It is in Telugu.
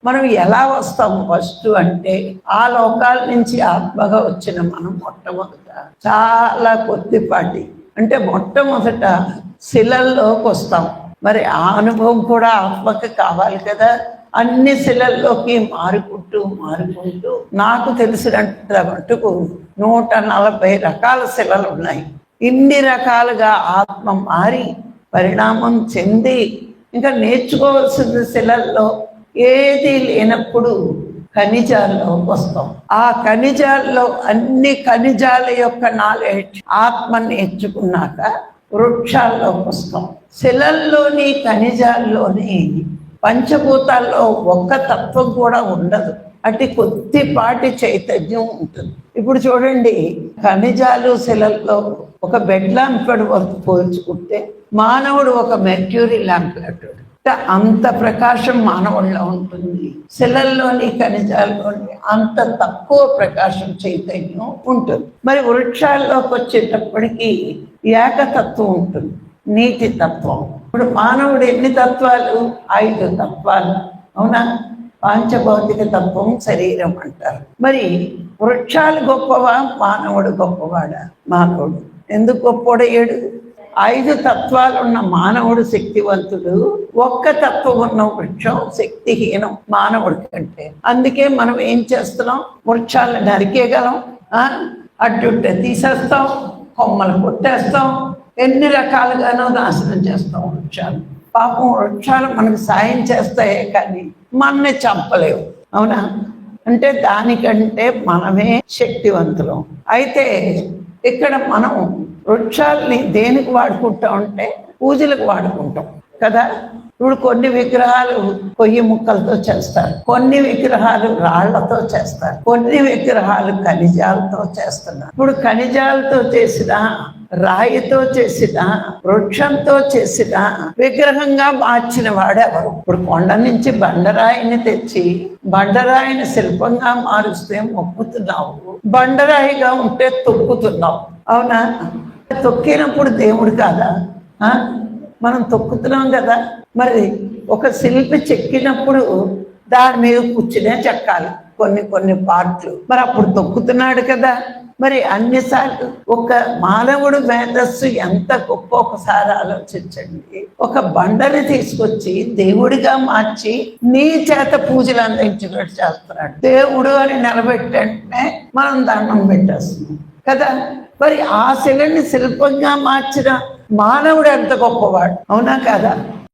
మనం ఎలా వస్తాము ఫస్ట్ అంటే, ఆ లోకాల నుంచి ఆత్మగా వచ్చిన మనం మొట్టమొదట చాలా కొద్దిపాటి అంటే మొట్టమొదట శిలల్లోకి వస్తాం. మరి ఆ అనుభవం కూడా ఆత్మకి కావాలి కదా. అన్ని శిలల్లోకి మారుకుంటూ నాకు తెలిసినంత మటుకు 140 రకాల శిలలు ఉన్నాయి. ఇన్ని రకాలుగా ఆత్మ మారి పరిణామం చెంది ఇంకా నేర్చుకోవాల్సిన శిలల్లో ఏది లేనప్పుడు ఖనిజాల్లో వస్తాం. ఆ ఖనిజాల్లో అన్ని ఖనిజాల యొక్క నాలెడ్జ్ ఆత్మ నేర్చుకున్నాక వృక్షాల్లోకి వస్తాం. శిలల్లోని ఖనిజాల్లోని పంచభూతాల్లో ఒక్క తత్వం కూడా ఉండదు, అటు కొద్దిపాటి చైతన్యం ఉంటుంది. ఇప్పుడు చూడండి, ఖనిజాలు శిలల్లో ఒక బెడ్ ల్యాంప్ వరకు పోల్చుకుంటే మానవుడు ఒక మెర్క్యూరీ ల్యాంప్ లాంటి అంత ప్రకాశం మానవుల్లో ఉంటుంది. శిలల్లోని ఖనిజాల్లోని అంత తక్కువ ప్రకాశం చైతన్యం ఉంటుంది. మరి వృక్షాల్లోకి వచ్చేటప్పటికి ఏకతత్వం ఉంటుంది, నీటి తత్వం. ఇప్పుడు మానవుడు ఎన్ని తత్వాలు? 5 తత్వాలు, అవునా? పాంచభౌతిక తత్వం శరీరం అంటారు. మరి వృక్షాలు గొప్పవా, మానవుడు గొప్పవాడా? మానవుడు. ఎందుకు గొప్పవాడయ్యాడు? 5 తత్వాలు ఉన్న మానవుడు శక్తివంతుడు, ఒక్క తత్వం ఉన్న వృక్షం శక్తిహీనం మానవుడి కంటే. అందుకే మనం ఏం చేస్తున్నాం? వృక్షాలను నరికేయగలం, అడ్డుంటే తీసేస్తాం, కొమ్మలు కొట్టేస్తాం, ఎన్ని రకాలుగానో నాశనం చేస్తాం వృక్షాలు. పాపం వృక్షాలు మనకు సాయం చేస్తాయే కానీ మనల్ని చంపలేవు, అవునా? అంటే దానికంటే మనమే శక్తివంతులం. అయితే ఇక్కడ మనం వృక్షాలని దేనికి వాడుకుంటాం అంటే పూజలకు వాడుకుంటాం కదా. ఇప్పుడు కొన్ని విగ్రహాలు కొయ్యి ముక్కలతో చేస్తారు, కొన్ని విగ్రహాలు రాళ్లతో చేస్తారు, కొన్ని విగ్రహాలు ఖనిజాలతో చేస్తున్నారు. ఇప్పుడు ఖనిజాలతో చేసిన, రాయితో చేసిన, వృక్షంతో చేసిన విగ్రహంగా మార్చిన వాడెవరు? ఇప్పుడు కొండ నుంచి బండరాయిని తెచ్చి బండరాయిని శిల్పంగా మారుస్తే మొక్కుతున్నావు, బండరాయిగా ఉంటే తొక్కుతున్నావు, అవునా? తొక్కినప్పుడు దేవుడు కాదా? మనం తొక్కుతున్నాం కదా. మరి ఒక శిల్పి చెక్కినప్పుడు దాని మీద కూర్చునే చెక్కాలి కొన్ని పార్ట్లు, మరి అప్పుడు తొక్కుతున్నాడు కదా. మరి అన్నిసార్లు ఒక మానవుడు మేధస్సు ఎంత గొప్ప, ఒకసారి ఆలోచించండి. ఒక బండని తీసుకొచ్చి దేవుడిగా మార్చి నీ చేత పూజలు అందించినట్టు చేస్తున్నాడు. దేవుడు అని నిలబెట్టంటే మనం దండం పెట్టేస్తున్నాం కదా. మరి ఆ శిలని శిల్పంగా మార్చిన మానవుడు ఎంత గొప్పవాడు, అవునా కదా?